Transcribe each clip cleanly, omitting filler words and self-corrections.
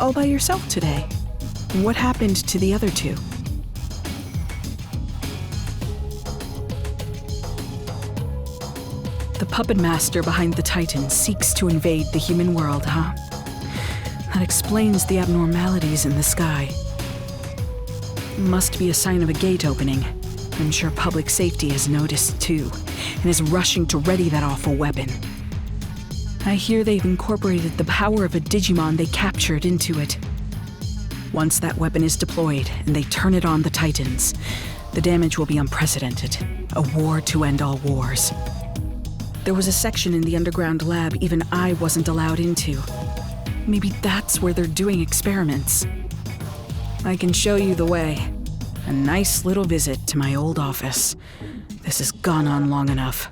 All by yourself today. What happened to the other two? The puppet master behind the Titan seeks to invade the human world, huh? That explains the abnormalities in the sky. Must be a sign of a gate opening. I'm sure public safety has noticed too, and is rushing to ready that awful weapon. I hear they've incorporated the power of a Digimon they captured into it. Once that weapon is deployed and they turn it on the Titans, the damage will be unprecedented. A war to end all wars. There was a section in the underground lab even I wasn't allowed into. Maybe that's where they're doing experiments. I can show you the way. A nice little visit to my old office. This has gone on long enough.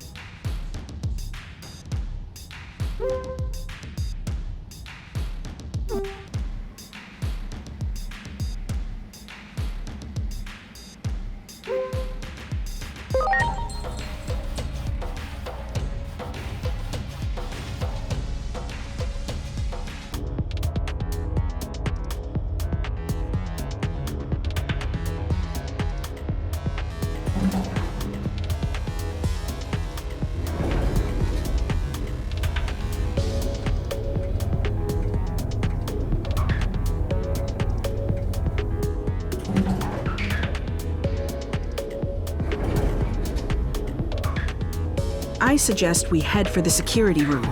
I suggest we head for the security room.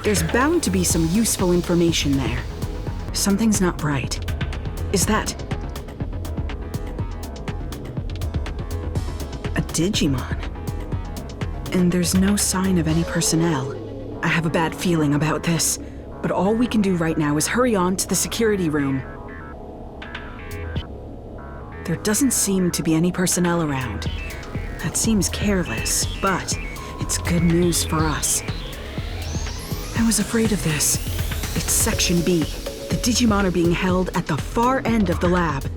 There's bound to be some useful information there. Something's not right. Is that a Digimon? And there's no sign of any personnel. I have a bad feeling about this, but all we can do right now is hurry on to the security room. There doesn't seem to be any personnel around. That seems careless, but it's good news for us. I was afraid of this. It's Section B. The Digimon are being held at the far end of the lab.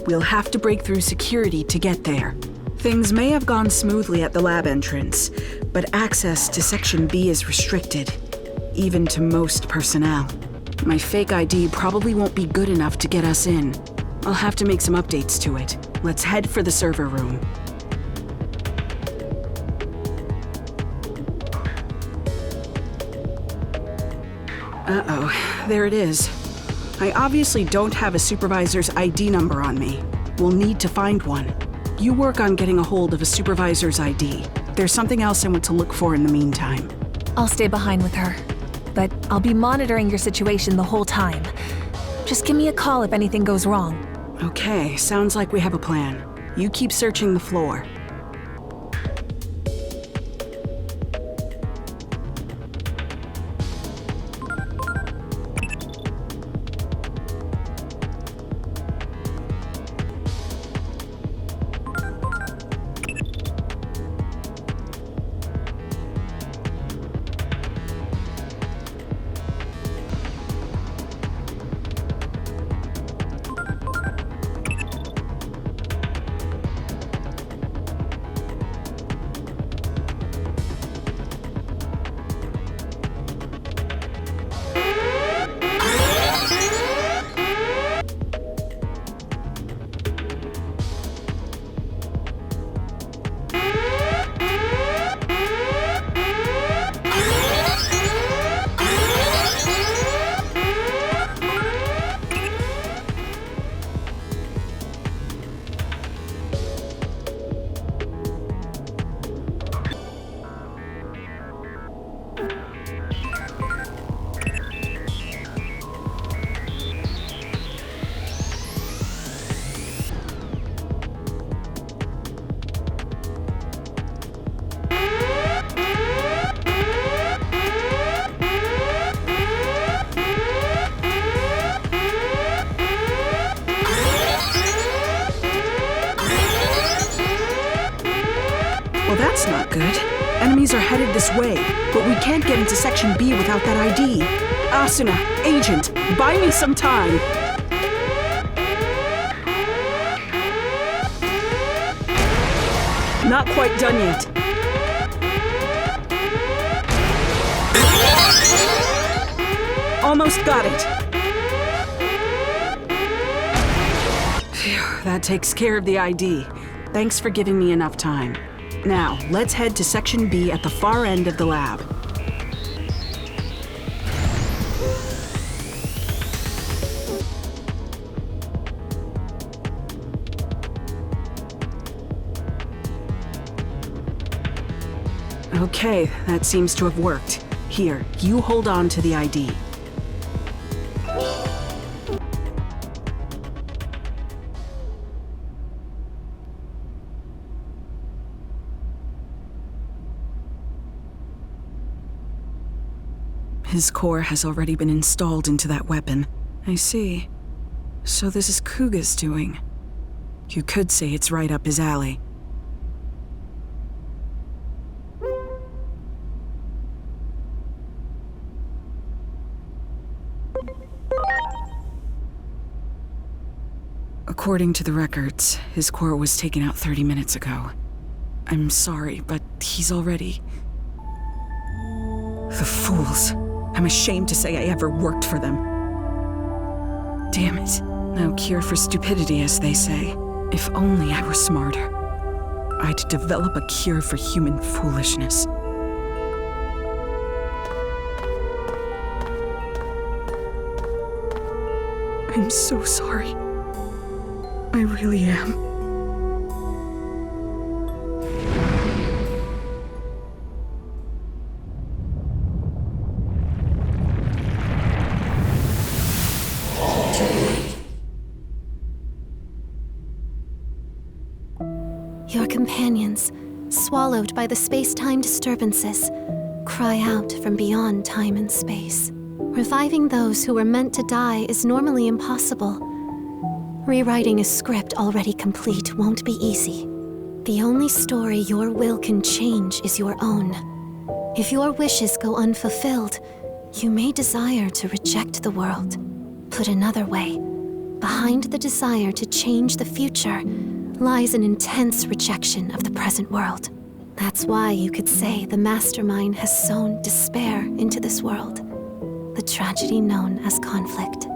We'll have to break through security to get there. Things may have gone smoothly at the lab entrance, but access to Section B is restricted, even to most personnel. My fake ID probably won't be good enough to get us in. I'll have to make some updates to it. Let's head for the server room. Uh-oh, there it is. I obviously don't have a supervisor's ID number on me. We'll need to find one. You work on getting a hold of a supervisor's ID. There's something else I want to look for in the meantime. I'll stay behind with her, but I'll be monitoring your situation the whole time. Just give me a call if anything goes wrong. Okay, sounds like we have a plan. You keep searching the floor. Well, that's not good. Enemies are headed this way, but we can't get into Section B without that ID. Asuna, Agent, buy me some time. Not quite done yet. almost got it! Phew, that takes care of the ID. Thanks for giving me enough time. Now, let's head to Section B at the far end of the lab. Okay, that seems to have worked. Here, you hold on to the ID. His core has already been installed into that weapon. I see. So this is Kuga's doing. You could say it's right up his alley. According to the records, his core was taken out 30 minutes ago. I'm sorry, but he's already... The fools. I'm ashamed to say I ever worked for them. Damn it. No cure for stupidity, as they say. If only I were smarter. I'd develop a cure for human foolishness. I'm so sorry. I really am. Your companions, swallowed by the space-time disturbances, cry out from beyond time and space. Reviving those who were meant to die is normally impossible. Rewriting a script already complete won't be easy. The only story your will can change is your own. If your wishes go unfulfilled, you may desire to reject the world. Put another way, behind the desire to change the future lies an intense rejection of the present world. That's why you could say the mastermind has sown despair into this world, the tragedy known as conflict.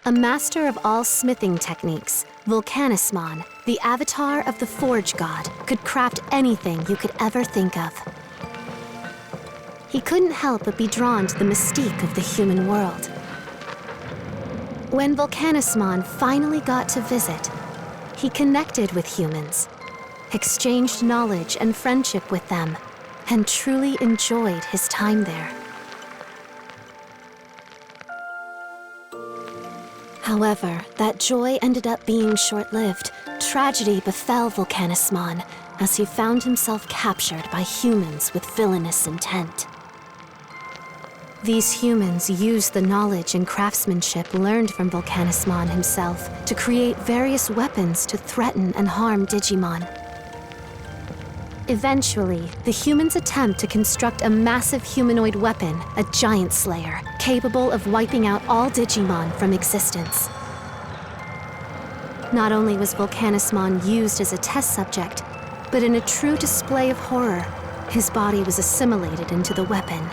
A master of all smithing techniques, Volcanismon, the avatar of the Forge God, could craft anything you could ever think of. He couldn't help but be drawn to the mystique of the human world. When Volcanismon finally got to visit, he connected with humans, exchanged knowledge and friendship with them, and truly enjoyed his time there. However, that joy ended up being short-lived. Tragedy befell Volcanismon as he found himself captured by humans with villainous intent. These humans used the knowledge and craftsmanship learned from Volcanismon himself to create various weapons to threaten and harm Digimon. Eventually, the humans attempt to construct a massive humanoid weapon, a giant slayer, capable of wiping out all Digimon from existence. Not only was Volcanismon used as a test subject, but in a true display of horror, his body was assimilated into the weapon.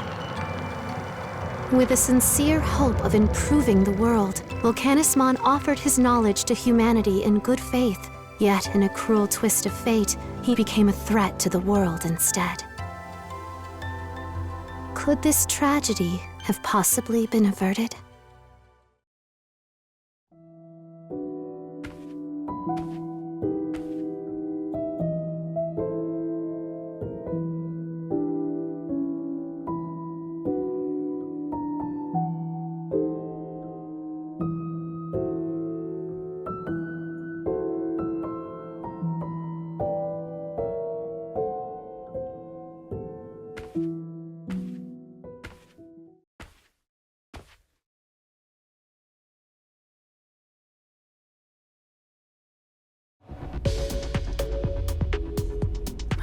With a sincere hope of improving the world, Volcanismon offered his knowledge to humanity in good faith. Yet, in a cruel twist of fate, he became a threat to the world instead. Could this tragedy have possibly been averted?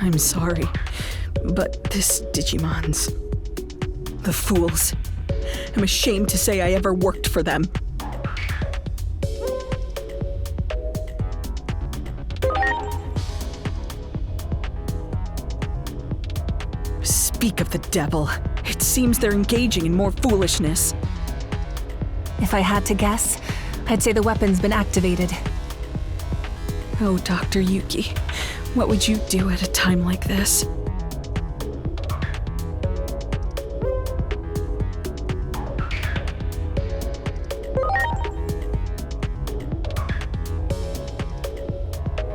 I'm sorry, but this Digimon's... The fools. I'm ashamed to say I ever worked for them. Speak of the devil. It seems they're engaging in more foolishness. If I had to guess, I'd say the weapon's been activated. Oh, Dr. Yuki, what would you do at a time like this?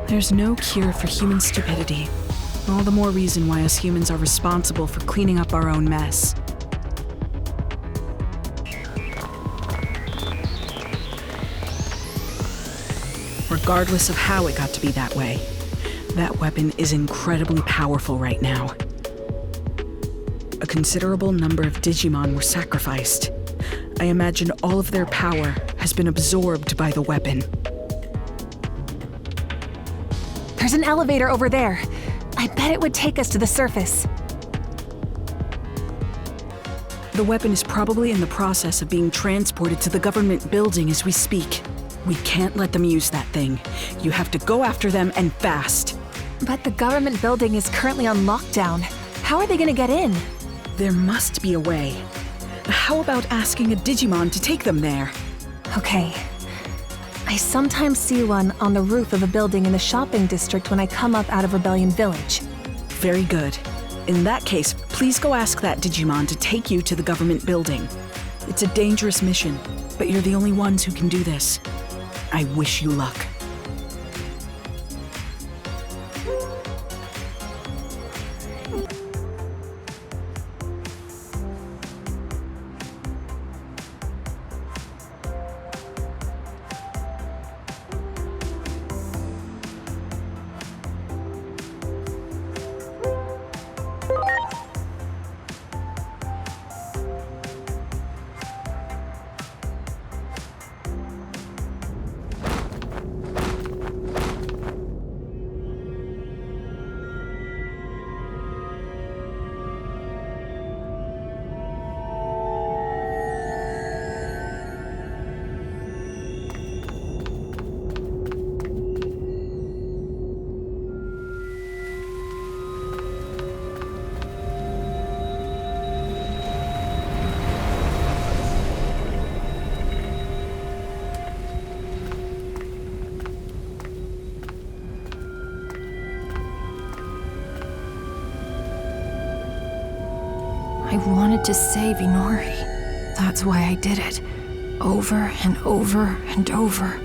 There's no cure for human stupidity. All the more reason why us humans are responsible for cleaning up our own mess. Regardless of how it got to be that way, that weapon is incredibly powerful right now. A considerable number of Digimon were sacrificed. I imagine all of their power has been absorbed by the weapon. There's an elevator over there. I bet it would take us to the surface. The weapon is probably in the process of being transported to the government building as we speak. We can't let them use that thing. You have to go after them and fast. But the government building is currently on lockdown. How are they gonna get in? There must be a way. How about asking a Digimon to take them there? Okay. I sometimes see one on the roof of a building in the shopping district when I come up out of Rebellion Village. Very good. In that case, please go ask that Digimon to take you to the government building. It's a dangerous mission, but you're the only ones who can do this. I wish you luck. I wanted to save Inori. That's why I did it. Over and over and over.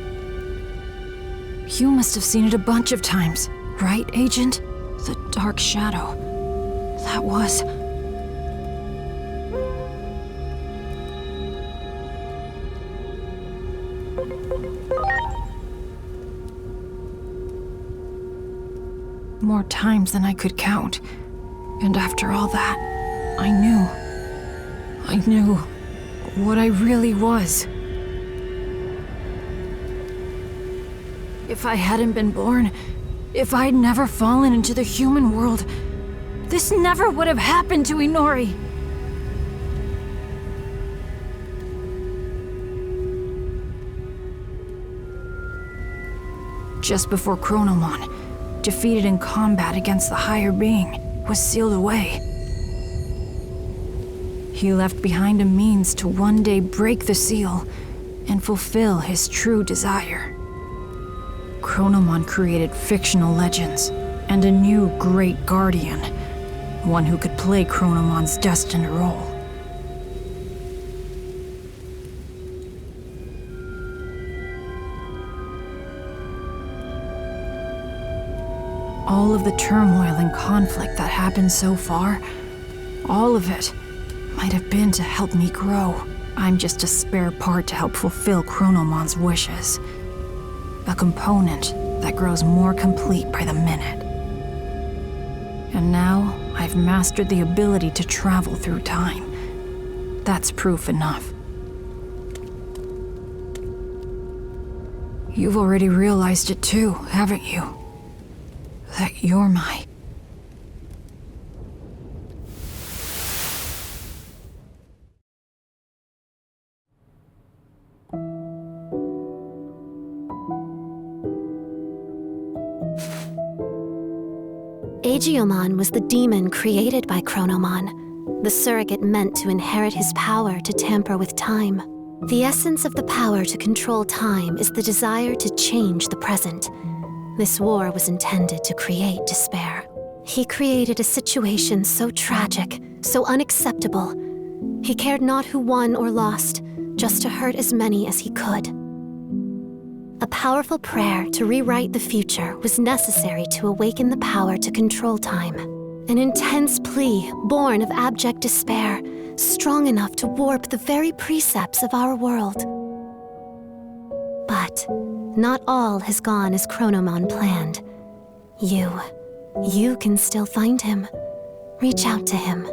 You must have seen it a bunch of times, right, Agent? The Dark Shadow. That was... more times than I could count. And after all that, I knew what I really was. If I hadn't been born, if I'd never fallen into the human world, this never would have happened to Inori. Just before Chronomon, defeated in combat against the higher being, was sealed away. He left behind a means to one day break the seal and fulfill his true desire. Chronomon created fictional legends and a new great guardian, one who could play Chronomon's destined role. All of the turmoil and conflict that happened so far, all of it, might have been to help me grow. I'm just a spare part to help fulfill Chronomon's wishes. A component that grows more complete by the minute. And now, I've mastered the ability to travel through time. That's proof enough. You've already realized it too, haven't you? That you're my... Agiomon was the demon created by Chronomon, the surrogate meant to inherit his power to tamper with time. The essence of the power to control time is the desire to change the present. This war was intended to create despair. He created a situation so tragic, so unacceptable. He cared not who won or lost, just to hurt as many as he could. A powerful prayer to rewrite the future was necessary to awaken the power to control time. An intense plea born of abject despair, strong enough to warp the very precepts of our world. But not all has gone as Chronomon planned. You can still find him. Reach out to him.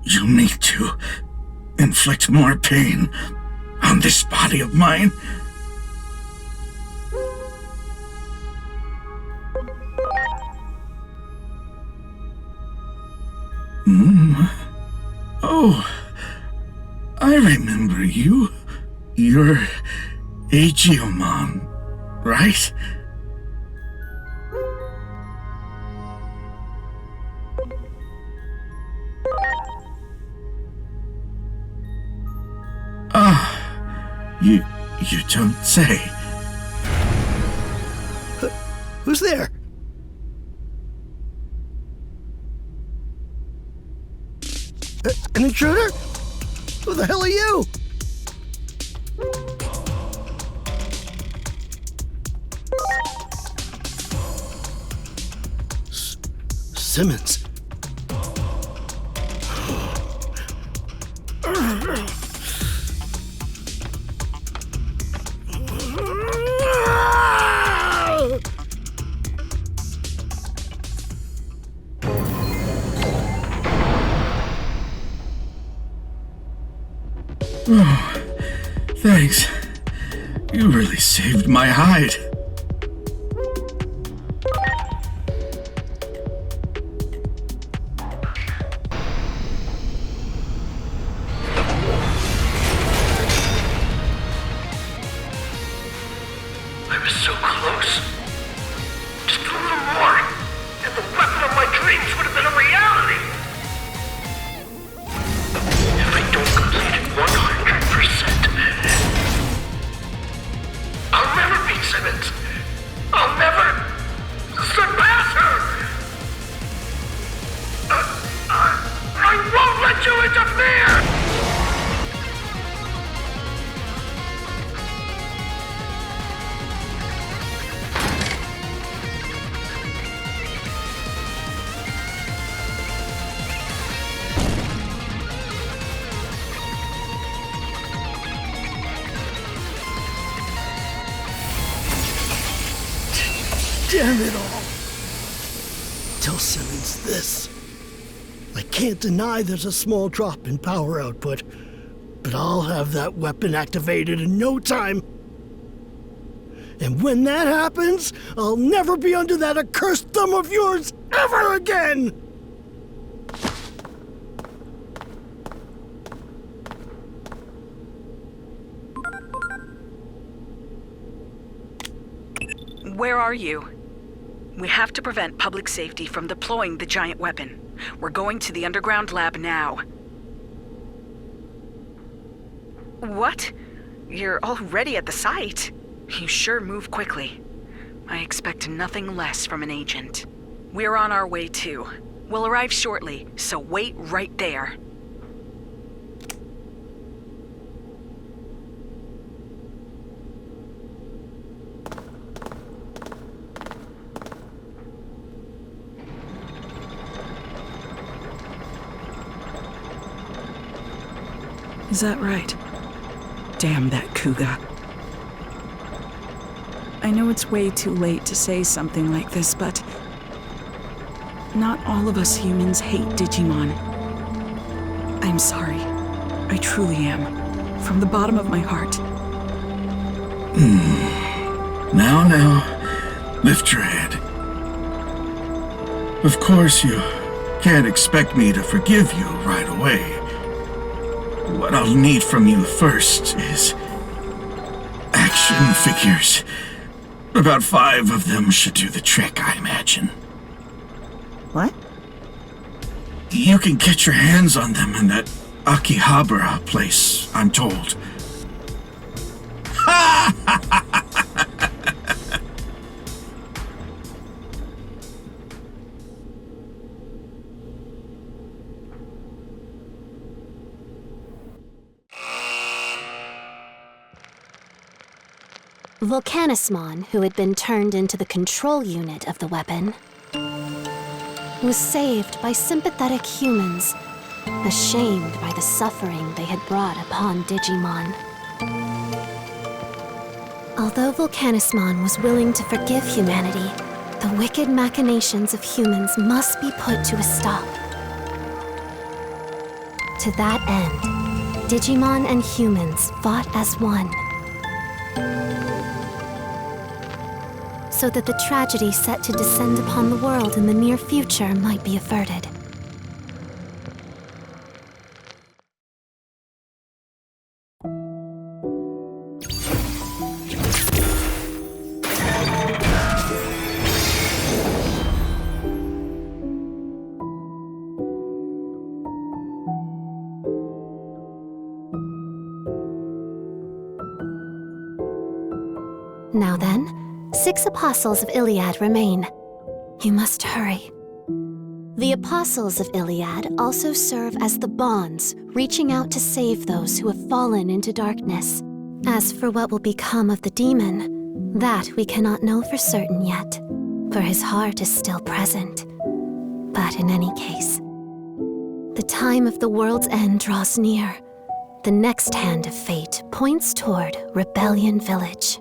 You need to inflict more pain on this body of mine. Oh, I remember you. You're Agiomon, right? You don't say. Who's there? An intruder? Who the hell are you? Simmons. Oh, thanks. You really saved my hide. I was so close. Just a little more, and the weapon of my dreams would have been a reality. If I don't complete it 100%, I'll never beat Simmons. I'll never surpass her. I won't let you interfere. Damn it all! Tell Simmons this. I can't deny there's a small drop in power output, but I'll have that weapon activated in no time. And when that happens, I'll never be under that accursed thumb of yours ever again! Where are you? We have to prevent public safety from deploying the giant weapon. We're going to the underground lab now. What? You're already at the site? You sure move quickly. I expect nothing less from an agent. We're on our way too. We'll arrive shortly, so wait right there. Is that right? Damn that Kuga. I know it's way too late to say something like this, but not all of us humans hate Digimon. I'm sorry. I truly am. From the bottom of my heart. Now, lift your head. Of course, you can't expect me to forgive you right away. What I'll need from you first is action figures. About 5 of them should do the trick, I imagine. What? You can get your hands on them in that Akihabara place, I'm told. Volcanismon, who had been turned into the control unit of the weapon, was saved by sympathetic humans, ashamed by the suffering they had brought upon Digimon. Although Volcanismon was willing to forgive humanity, the wicked machinations of humans must be put to a stop. To that end, Digimon and humans fought as one, so that the tragedy set to descend upon the world in the near future might be averted. Now then, 6 apostles of Iliad remain. You must hurry. The apostles of Iliad also serve as the bonds, reaching out to save those who have fallen into darkness. As for what will become of the demon, that we cannot know for certain yet, for his heart is still present. But in any case, the time of the world's end draws near. The next hand of fate points toward Rebellion Village.